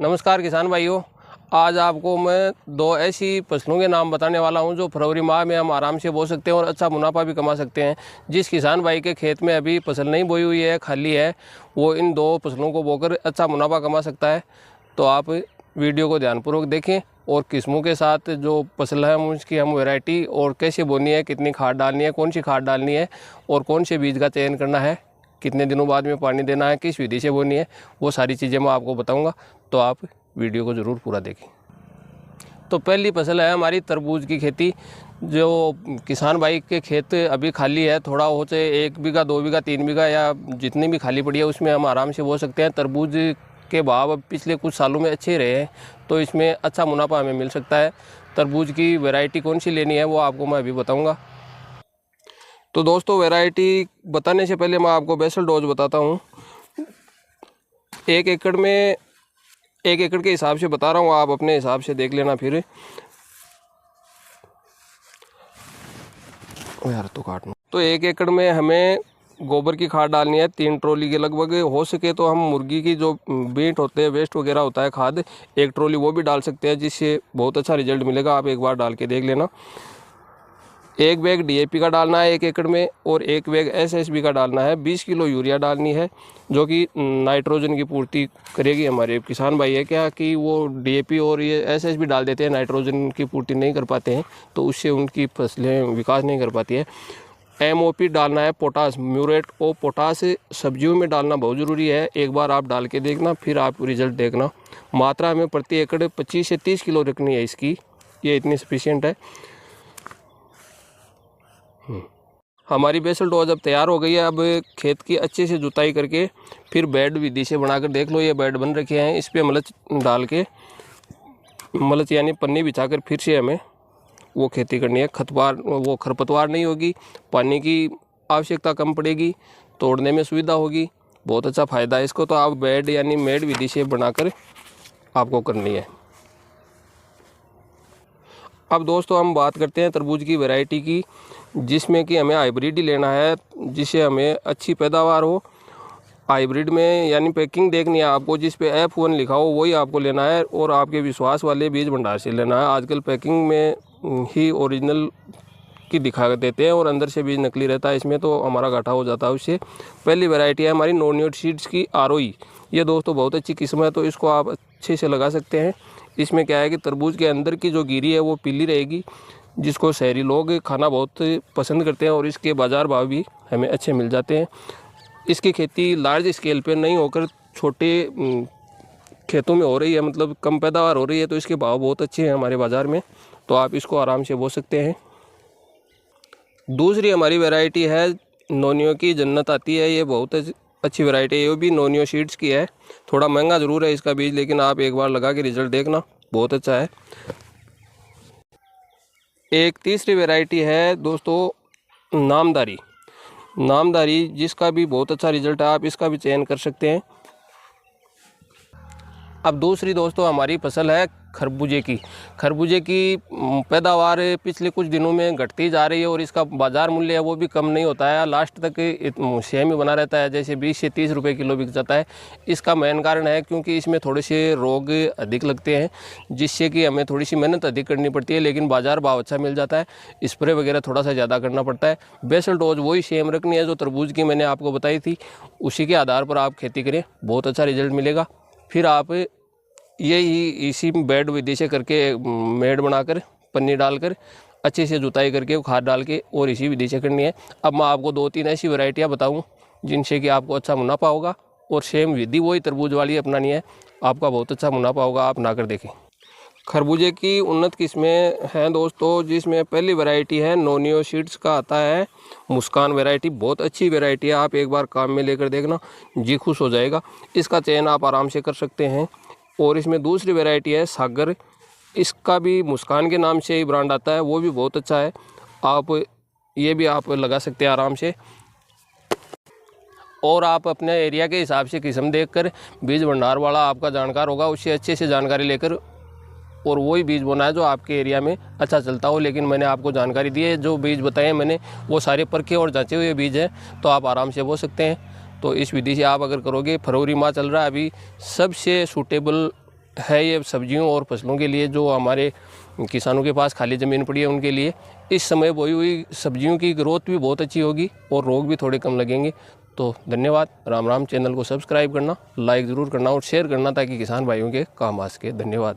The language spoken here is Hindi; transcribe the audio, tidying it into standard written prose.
नमस्कार किसान भाइयों, आज आपको मैं दो ऐसी फसलों के नाम बताने वाला हूं जो फरवरी माह में हम आराम से बो सकते हैं और अच्छा मुनाफा भी कमा सकते हैं। जिस किसान भाई के खेत में अभी फसल नहीं बोई हुई है, खाली है, वो इन दो फसलों को बोकर अच्छा मुनाफा कमा सकता है। तो आप वीडियो को ध्यानपूर्वक देखें और किस्मों के साथ जो फसल है उसकी हम वैरायटी और कैसे बोनी है, कितनी खाद डालनी है, कौन सी खाद डालनी है और कौन से बीज का चयन करना है, कितने दिनों बाद में पानी देना है, किस विधि से बोनी है, वो सारी चीज़ें मैं आपको बताऊंगा। तो आप वीडियो को ज़रूर पूरा देखें। तो पहली फसल है हमारी तरबूज की खेती। जो किसान भाई के खेत अभी खाली है, थोड़ा हो चाहे 1 बीघा 2 बीघा 3 बीघा या जितनी भी खाली पड़ी है उसमें हम आराम से बो सकते हैं। तरबूज के भाव अब पिछले कुछ सालों में अच्छे रहे हैं, तो इसमें अच्छा मुनाफा हमें मिल सकता है। तरबूज की वैरायटी कौन सी लेनी है वो आपको मैं अभी बताऊँगा। तो दोस्तों, वैरायटी बताने से पहले मैं आपको बेसल डोज बताता हूँ। 1 एकड़ के हिसाब से बता रहा हूँ, आप अपने हिसाब से देख लेना। फिर यार तो काटना। तो 1 एकड़ में हमें गोबर की खाद डालनी है 3 ट्रॉली के लगभग। हो सके तो हम मुर्गी की जो बीट होते हैं, वेस्ट वगैरह होता है खाद, 1 ट्रॉली वो भी डाल सकते हैं, जिससे बहुत अच्छा रिजल्ट मिलेगा। आप एक बार डाल के देख लेना। 1 बैग DAP का डालना है 1 एकड़ में और 1 बैग SSB का डालना है। 20 किलो यूरिया डालनी है, जो कि नाइट्रोजन की पूर्ति करेगी। हमारे किसान भाई है क्या कि वो DAP और ये SSB डाल देते हैं, नाइट्रोजन की पूर्ति नहीं कर पाते हैं, तो उससे उनकी फसलें विकास नहीं कर पाती है। MOP डालना है, पोटास, म्यूरेट और पोटास सब्जियों में डालना बहुत ज़रूरी है। एक बार आप डाल के देखना, फिर आप रिजल्ट देखना। मात्रा हमें प्रति एकड़ 25 से 30 किलो रखनी है इसकी, ये इतनी सफिशियंट है। हमारी बेसल डोज अब तैयार हो गई है। अब खेत की अच्छे से जुताई करके फिर बेड विधि से बनाकर देख लो, ये बेड बन रखे हैं। इस पर मलच डाल के, मलच यानी पन्नी बिछाकर फिर से हमें वो खेती करनी है। खरपतवार नहीं होगी, पानी की आवश्यकता कम पड़ेगी, तोड़ने में सुविधा होगी, बहुत अच्छा फ़ायदा है इसको। तो आप बेड यानी मेड विधि से बनाकर आपको करनी है। अब दोस्तों, हम बात करते हैं तरबूज की वैरायटी की, जिसमें कि हमें हाइब्रिड ही लेना है, जिससे हमें अच्छी पैदावार हो। हाइब्रिड में यानी पैकिंग देखनी है आपको, जिस पे F1 लिखा हो वही आपको लेना है और आपके विश्वास वाले बीज भंडार से लेना है। आजकल पैकिंग में ही ओरिजिनल की दिखा देते हैं और अंदर से बीज नकली रहता है, इसमें तो हमारा घाटा हो जाता है उससे। पहली वैरायटी है हमारी नोनियो सीड्स की ROE। ये दोस्तों बहुत अच्छी किस्म है, तो इसको आप अच्छे से लगा सकते हैं। इसमें क्या है कि तरबूज के अंदर की जो गिरी है वो पीली रहेगी, जिसको शहरी लोग खाना बहुत पसंद करते हैं और इसके बाज़ार भाव भी हमें अच्छे मिल जाते हैं। इसकी खेती लार्ज स्केल पे नहीं होकर छोटे खेतों में हो रही है, मतलब कम पैदावार हो रही है, तो इसके भाव बहुत अच्छे हैं हमारे बाज़ार में, तो आप इसको आराम से बो सकते हैं। दूसरी हमारी वैरायटी है नोनियो की जन्नत आती है। ये बहुत अच्छी वैरायटी है, ये भी नोनियो सीड्स की है। थोड़ा महंगा ज़रूर है इसका बीज, लेकिन आप एक बार लगा के रिजल्ट देखना, बहुत अच्छा है। एक तीसरी वैरायटी है दोस्तों नामदारी, जिसका भी बहुत अच्छा रिजल्ट है, आप इसका भी चयन कर सकते हैं। अब दूसरी दोस्तों हमारी फसल है खरबूजे की पैदावार पिछले कुछ दिनों में घटती जा रही है और इसका बाज़ार मूल्य है वो भी कम नहीं होता है, लास्ट तक सेम ही बना रहता है, जैसे 20 से 30 रुपए किलो बिक जाता है। इसका मेन कारण है क्योंकि इसमें थोड़े से रोग अधिक लगते हैं, जिससे कि हमें थोड़ी सी मेहनत अधिक करनी पड़ती है, लेकिन बाज़ार भाव अच्छा मिल जाता है। स्प्रे वगैरह थोड़ा सा ज़्यादा करना पड़ता है। बेसल डोज वही सेम रखनी है जो तरबूज की मैंने आपको बताई थी, उसी के आधार पर आप खेती करें, बहुत अच्छा रिजल्ट मिलेगा। फिर आप यही इसी बेड विधि से करके मेड बनाकर पन्नी डालकर अच्छे से जुताई करके खाद डाल के और इसी विधि से करनी है। अब मैं आपको 2-3 ऐसी वैरायटियाँ बताऊं जिनसे कि आपको अच्छा मुनाफा होगा और सेम विधि वही तरबूज वाली अपनानी है, आपका बहुत अच्छा मुनाफा होगा, आप ना कर देखें। खरबूजे की उन्नत किस्में हैं दोस्तों, जिसमें पहली वैरायटी है नोनियो सीड्स का आता है मुस्कान वैरायटी। बहुत अच्छी वैरायटी है, आप एक बार काम में लेकर देखना, जी खुश हो जाएगा। इसका चयन आप आराम से कर सकते हैं। और इसमें दूसरी वैरायटी है सागर, इसका भी मुस्कान के नाम से ही ब्रांड आता है, वो भी बहुत अच्छा है, आप ये भी आप लगा सकते हैं आराम से। और आप अपने एरिया के हिसाब से किस्म देखकर, बीज भंडार वाला आपका जानकार होगा, उससे अच्छे से जानकारी लेकर और वही बीज बोना है जो आपके एरिया में अच्छा चलता हो। लेकिन मैंने आपको जानकारी दी है, जो बीज बताए मैंने वो सारे परखे और जांचे हुए बीज हैं, तो आप आराम से बो सकते हैं। तो इस विधि से आप अगर करोगे, फरवरी माह चल रहा है अभी, सबसे सूटेबल है ये सब्जियों और फसलों के लिए, जो हमारे किसानों के पास खाली ज़मीन पड़ी है उनके लिए इस समय बोई हुई सब्जियों की ग्रोथ भी बहुत अच्छी होगी और रोग भी थोड़े कम लगेंगे। तो धन्यवाद। राम राम। चैनल को सब्सक्राइब करना, लाइक ज़रूर करना और शेयर करना ताकि किसान भाइयों के काम आ सके। धन्यवाद।